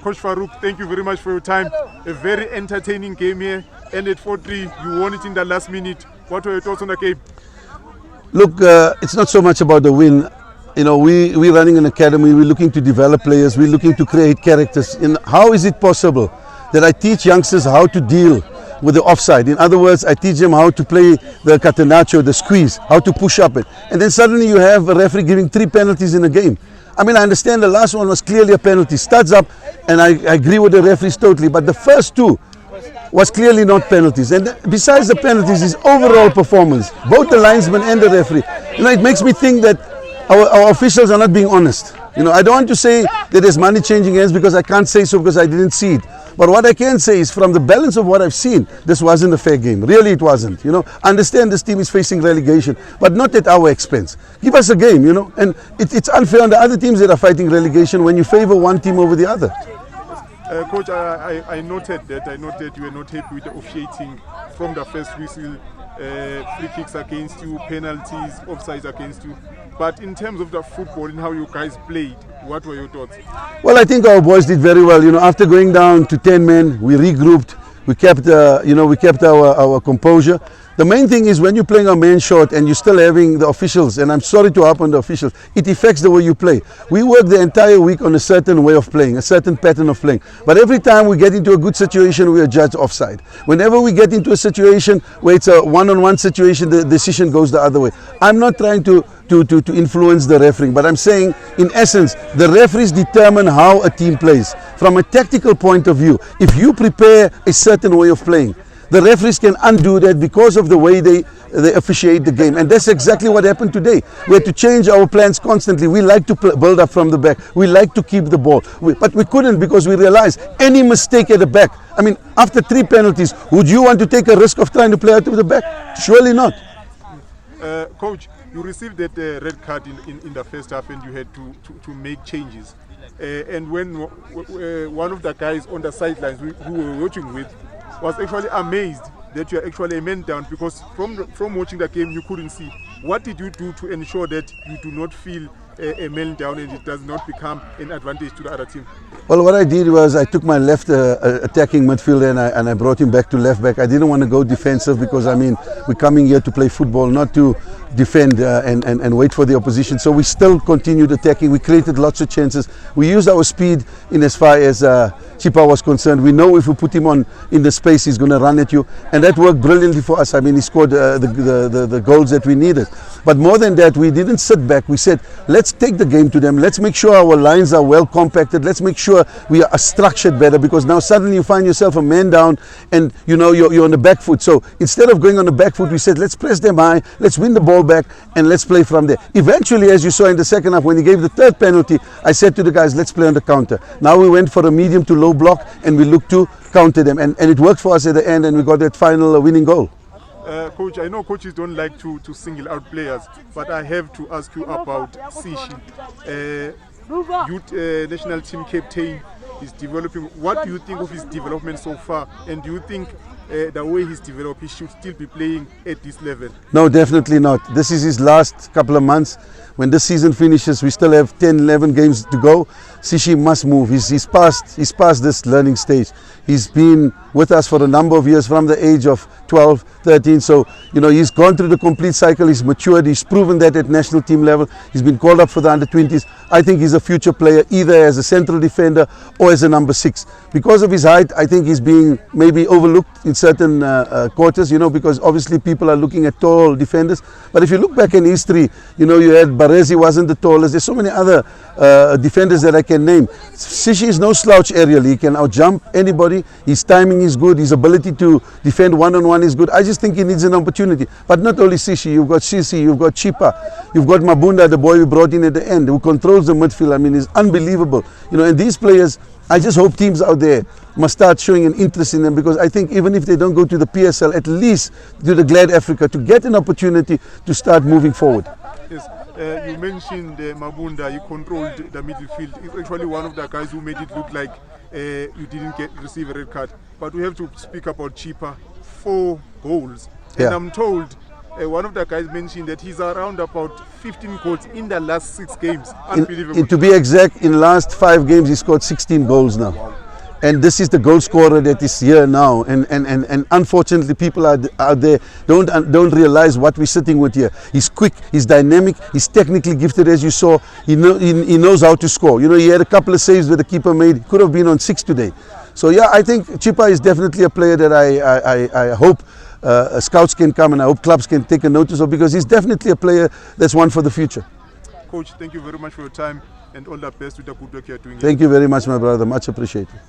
Coach Farouk, thank you very much for your time. A very entertaining game here. Ended 4-3. You won it in the last minute. What were your thoughts on the game? Look, it's not so much about the win. You know, we're running an academy. We're looking to develop players. We're looking to create characters. And how is it possible that I teach youngsters how to deal with the offside? In other words, I teach them how to play the catenaccio, the squeeze, how to push up it. And then suddenly you have a referee giving 3 penalties in a game. I mean, I understand the last one was clearly a penalty. Studs up, and I agree with the referees totally. But the first 2 was clearly not penalties. And besides the penalties, his overall performance, both the linesman and the referee, you know, it makes me think that our officials are not being honest. You know, I don't want to say that there's money changing hands because I can't say so because I didn't see it. But what I can say is from the balance of what I've seen, this wasn't a fair game. Really, it wasn't. You know, I understand this team is facing relegation, but not at our expense. Give us a game, you know. And it's unfair on the other teams that are fighting relegation when you favor one team over the other. Coach, I noted that you were not happy with the officiating from the first whistle. Free kicks against you, penalties, offsides against you. But in terms of the football and how you guys played, what were your thoughts? Well, I think our boys did very well. You know, after going down to 10 men, we regrouped. We kept, we kept our composure. The main thing is when you're playing a man short and you're still having the officials, and I'm sorry to harp on the officials, it affects the way you play. We work the entire week on a certain way of playing, a certain pattern of playing. But every time we get into a good situation, we are judged offside. Whenever we get into a situation where it's a one-on-one situation, the decision goes the other way. I'm not trying to influence the refereeing, but I'm saying, in essence, the referees determine how a team plays. From a tactical point of view, if you prepare a certain way of playing, the referees can undo that because of the way they officiate the game. And that's exactly what happened today. We had to change our plans constantly. We like to build up from the back. We like to keep the ball. But we couldn't because we realized any mistake at the back. I mean, after 3 penalties, would you want to take a risk of trying to play out of the back? Surely not. Coach, you received that red card in the first half and you had to make changes. And when one of the guys on the sidelines who we were watching with was actually amazed that you are actually a man down, because from watching the game you couldn't see. What did you do to ensure that you do not feel a man down and it does not become an advantage to the other team? Well, what I did was I took my left attacking midfielder and I brought him back to left back. I didn't want to go defensive because, I mean, we're coming here to play football, not to defend and wait for the opposition. So we still continued attacking. We created lots of chances. We used our speed in as far as Chipa was concerned. We know if we put him on in the space, he's going to run at you. And that worked brilliantly for us. I mean, he scored the goals that we needed. But more than that, we didn't sit back. We said, let's take the game to them. Let's make sure our lines are well compacted. Let's make sure we are structured better, because now suddenly you find yourself a man down and you know you're on the back foot. So instead of going on the back foot, we said, let's press them high, let's win the ball back and let's play from there. Eventually, as you saw in the second half, when he gave the 3rd penalty, I said to the guys, let's play on the counter. Now we went for a medium to low block and we looked to counter them, and it worked for us at the end, and we got that final winning goal. Coach, I know coaches don't like to single out players, but I have to ask you about Sishi. Youth national team captain is developing. What do you think of his development so far? And do you think the way he's developed, he should still be playing at this level? No, definitely not. This is his last couple of months. When this season finishes, we still have 10, 11 games to go. Sishi must move. He's past this learning stage. He's been with us for a number of years, from the age of 12, 13. So, you know, he's gone through the complete cycle. He's matured. He's proven that at national team level. He's been called up for the under-20s. I think he's a future player, either as a central defender or as a number 6. Because of his height, I think he's being maybe overlooked in certain quarters, you know, because obviously people are looking at tall defenders. But if you look back in history, you know, you had Baresi wasn't the tallest. There's so many other defenders that I can name. Sishi is no slouch aerially. He can outjump anybody. His timing is good. His ability to defend one-on-one is good. I just think he needs an opportunity. But not only Sishi, you've got Sisi, you've got Chipa, you've got Mabunda, the boy we brought in at the end, who controls the midfield. I mean, he's unbelievable. You know, and these players, I just hope teams out there must start showing an interest in them, because I think even if they don't go to the PSL, at least to the Glad Africa, to get an opportunity to start moving forward. Yes. You mentioned Mabunda, he controlled the midfield. He's actually one of the guys who made it look like you didn't receive a red card. But we have to speak about Chipa. 4 goals. And I'm told one of the guys mentioned that he's around about 15 goals in the last 6 games. Unbelievable. To be exact, in the last 5 games, he scored 16 goals now. And this is the goal scorer that is here now. And unfortunately, people out there don't realize what we're sitting with here. He's quick, he's dynamic, he's technically gifted, as you saw. He knows how to score. You know, he had a couple of saves that the keeper made. He could have been on 6 today. So yeah, I think Chippa is definitely a player that I hope scouts can come, and I hope clubs can take a notice of, because he's definitely a player that's one for the future. Coach, thank you very much for your time and all the best with the good work you're doing. Thank you very much, my brother. Much appreciated.